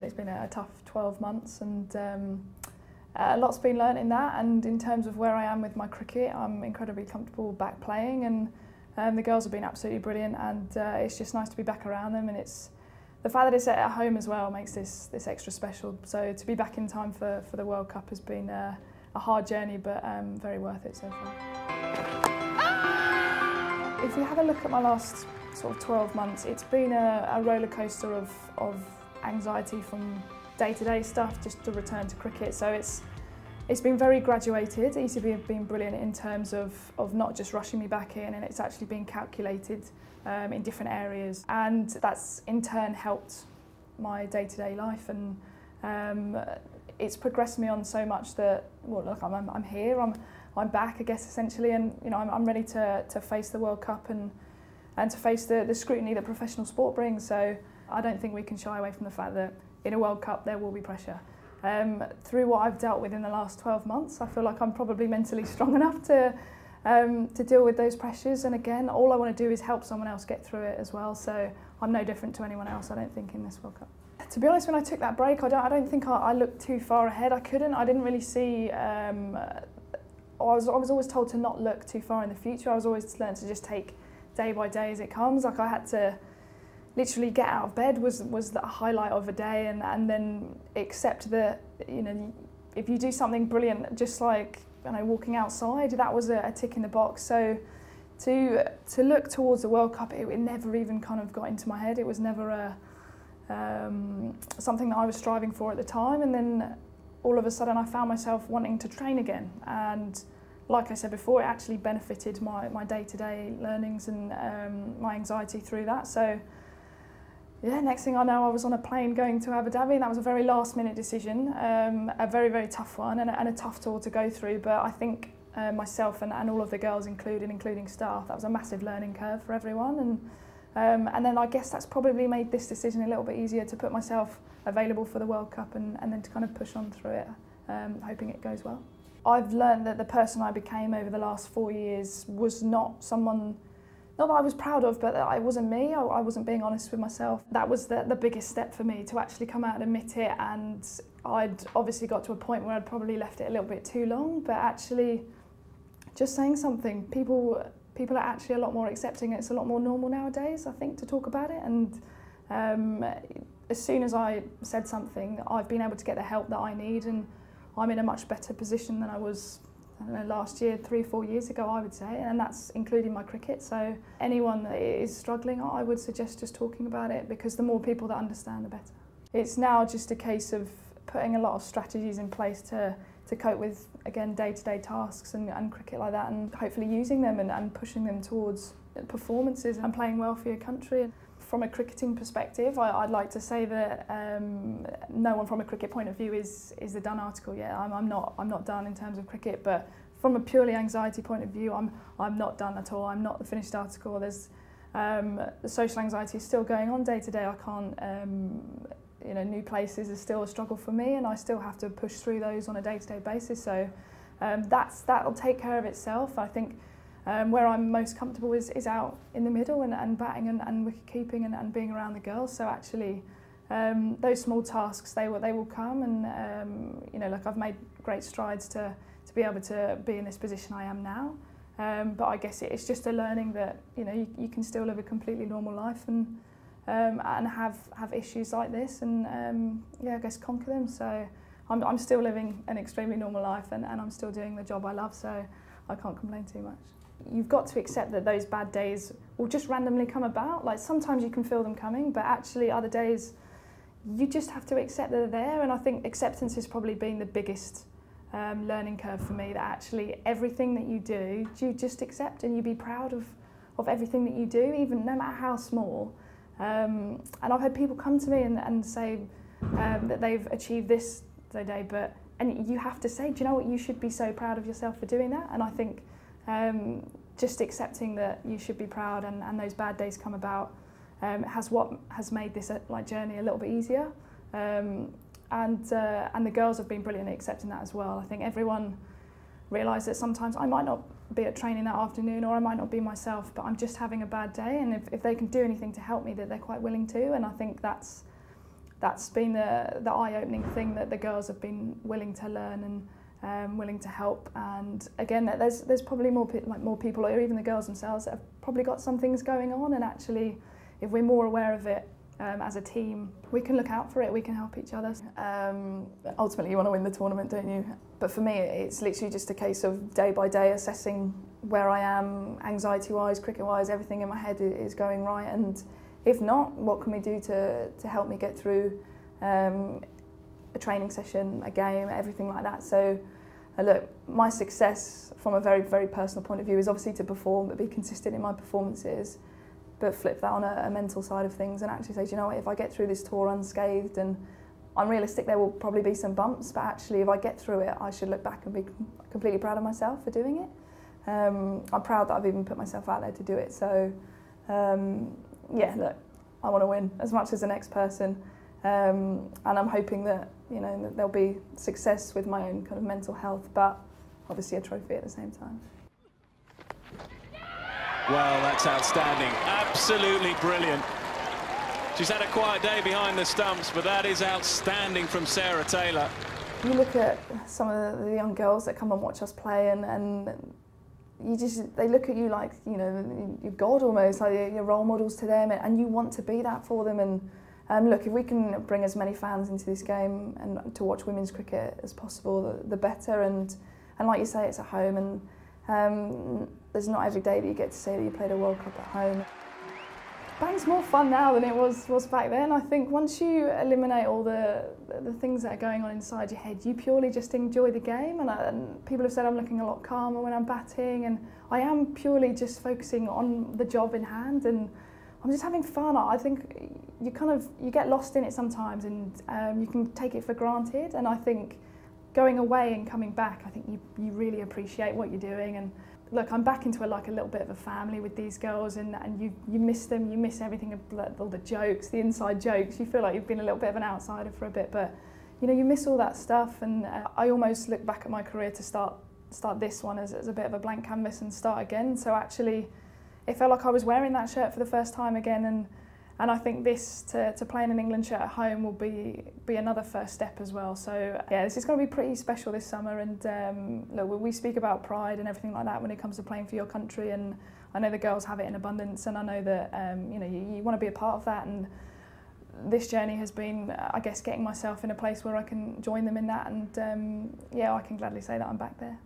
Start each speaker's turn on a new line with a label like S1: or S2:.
S1: It's been a tough 12 months and a lot's been learnt in that, and in terms of where I am with my cricket, I'm incredibly comfortable back playing, and the girls have been absolutely brilliant, and it's just nice to be back around them, and it's the fact that it's at home as well makes this extra special. So to be back in time for the World Cup has been a hard journey, but very worth it so far. If you have a look at my last sort of 12 months, it's been a roller coaster of anxiety from day-to-day stuff just to return to cricket. So it's been very graduated. ECB have been brilliant in terms of not just rushing me back in, and it's actually been calculated in different areas, and that's in turn helped my day-to-day life, and it's progressed me on so much that, well, look, I'm here, I'm back, I guess, essentially, and you know, I'm ready to face the World Cup and to face the scrutiny that professional sport brings. So I don't think we can shy away from the fact that in a World Cup there will be pressure. Through what I've dealt with in the last 12 months, I feel like I'm probably mentally strong enough to deal with those pressures, and again, all I want to do is help someone else get through it as well, so I'm no different to anyone else, I don't think, in this World Cup. To be honest, when I took that break, I don't think I looked too far ahead. I didn't really see, I was always told to not look too far in the future. I was always learned to just take day by day as it comes. Like, I had to literally get out of bed was the highlight of a day, and then accept that, you know, if you do something brilliant, just like, you know, walking outside, that was a tick in the box. So to look towards the World Cup, it never even kind of got into my head. It was never something that I was striving for at the time, and then all of a sudden I found myself wanting to train again, and like I said before, it actually benefited my day-to-day learnings and my anxiety through that. So yeah, next thing I know, I was on a plane going to Abu Dhabi, and that was a very last-minute decision, a very, very tough one, and a tough tour to go through. But I think myself and all of the girls including staff, that was a massive learning curve for everyone. And then I guess that's probably made this decision a little bit easier to put myself available for the World Cup and then to kind of push on through it, hoping it goes well. I've learned that the person I became over the last 4 years was not someone, not that I was proud of, but that it wasn't me. I wasn't being honest with myself. That was the biggest step for me, to actually come out and admit it, and I'd obviously got to a point where I'd probably left it a little bit too long, but actually just saying something, people are actually a lot more accepting. It's a lot more normal nowadays, I think, to talk about it, and as soon as I said something, I've been able to get the help that I need, and I'm in a much better position than I was, I don't know, last year, 3 or 4 years ago, I would say, and that's including my cricket. So anyone that is struggling, I would suggest just talking about it, because the more people that understand, the better. It's now just a case of putting a lot of strategies in place to cope with, again, day-to-day tasks and cricket like that, and hopefully using them and pushing them towards performances and playing well for your country. From a cricketing perspective, I'd like to say that no one from a cricket point of view is a done article yet. I'm not done in terms of cricket, but from a purely anxiety point of view, I'm not done at all. I'm not the finished article. There's the social anxiety is still going on day to day. I can't, you know, new places is still a struggle for me, and I still have to push through those on a day-to-day basis. So that'll take care of itself. I think where I'm most comfortable is out in the middle and batting and wicket keeping and being around the girls. So actually, those small tasks, they will come, and you know, like, I've made great strides to be able to be in this position I am now. But I guess it's just a learning that, you know, you can still live a completely normal life and have issues like this, and yeah, I guess conquer them. So I'm still living an extremely normal life, and I'm still doing the job I love, so I can't complain too much. You've got to accept that those bad days will just randomly come about. Like, sometimes you can feel them coming, but actually other days you just have to accept that they're there. And I think acceptance has probably been the biggest learning curve for me, that actually everything that you do, you just accept, and you be proud of everything that you do, even no matter how small. And I've had people come to me and say that they've achieved this today, and you have to say, do you know what, you should be so proud of yourself for doing that. And I think just accepting that you should be proud, and those bad days come about, has made this journey a little bit easier. And the girls have been brilliant at accepting that as well. I think everyone realised that sometimes I might not be at training that afternoon, or I might not be myself, but I'm just having a bad day, and if they can do anything to help me, that they're quite willing to. And I think that's that's been the eye-opening thing, that the girls have been willing to learn and willing to help. And again, there's probably more people, or even the girls themselves, that have probably got some things going on, and actually if we're more aware of it as a team, we can look out for it, we can help each other. Ultimately you want to win the tournament, don't you? But for me it's literally just a case of day by day assessing where I am, anxiety-wise, cricket-wise, everything in my head is going right, and if not, what can we do to help me get through a training session, a game, everything like that. So look, my success from a very, very personal point of view is obviously to perform, but be consistent in my performances, but flip that on a mental side of things and actually say, do you know what, if I get through this tour unscathed, and I'm realistic, there will probably be some bumps, but actually if I get through it, I should look back and be completely proud of myself for doing it. I'm proud that I've even put myself out there to do it. So yeah, look, I want to win as much as the next person, and I'm hoping that, you know, that there'll be success with my own kind of mental health, but obviously a trophy at the same time.
S2: Well, that's outstanding. Absolutely brilliant. She's had a quiet day behind the stumps, but that is outstanding from Sarah Taylor.
S1: You look at some of the young girls that come and watch us play, and they look at you like, you know, you're God almost, like you're role models to them, and you want to be that for them. And look, if we can bring as many fans into this game and to watch women's cricket as possible, the better. And like you say, it's at home, and there's not every day that you get to say that you played a World Cup at home. Batting's more fun now than it was back then. I think once you eliminate all the things that are going on inside your head, you purely just enjoy the game. And people have said I'm looking a lot calmer when I'm batting, and I am purely just focusing on the job in hand, and I'm just having fun. I think you get lost in it sometimes, and you can take it for granted. And I think going away and coming back, I think you really appreciate what you're doing. And look, I'm back into a little bit of a family with these girls, and you miss them, you miss everything, all the jokes, the inside jokes. You feel like you've been a little bit of an outsider for a bit, but you know, you miss all that stuff. And I almost look back at my career to start this one as a bit of a blank canvas and start again. So actually, it felt like I was wearing that shirt for the first time again, and I think this, to play in an England shirt at home, will be another first step as well. So yeah, this is going to be pretty special this summer. And look, we speak about pride and everything like that when it comes to playing for your country, and I know the girls have it in abundance, and I know that you know, you want to be a part of that. And this journey has been, I guess, getting myself in a place where I can join them in that. And yeah, I can gladly say that I'm back there.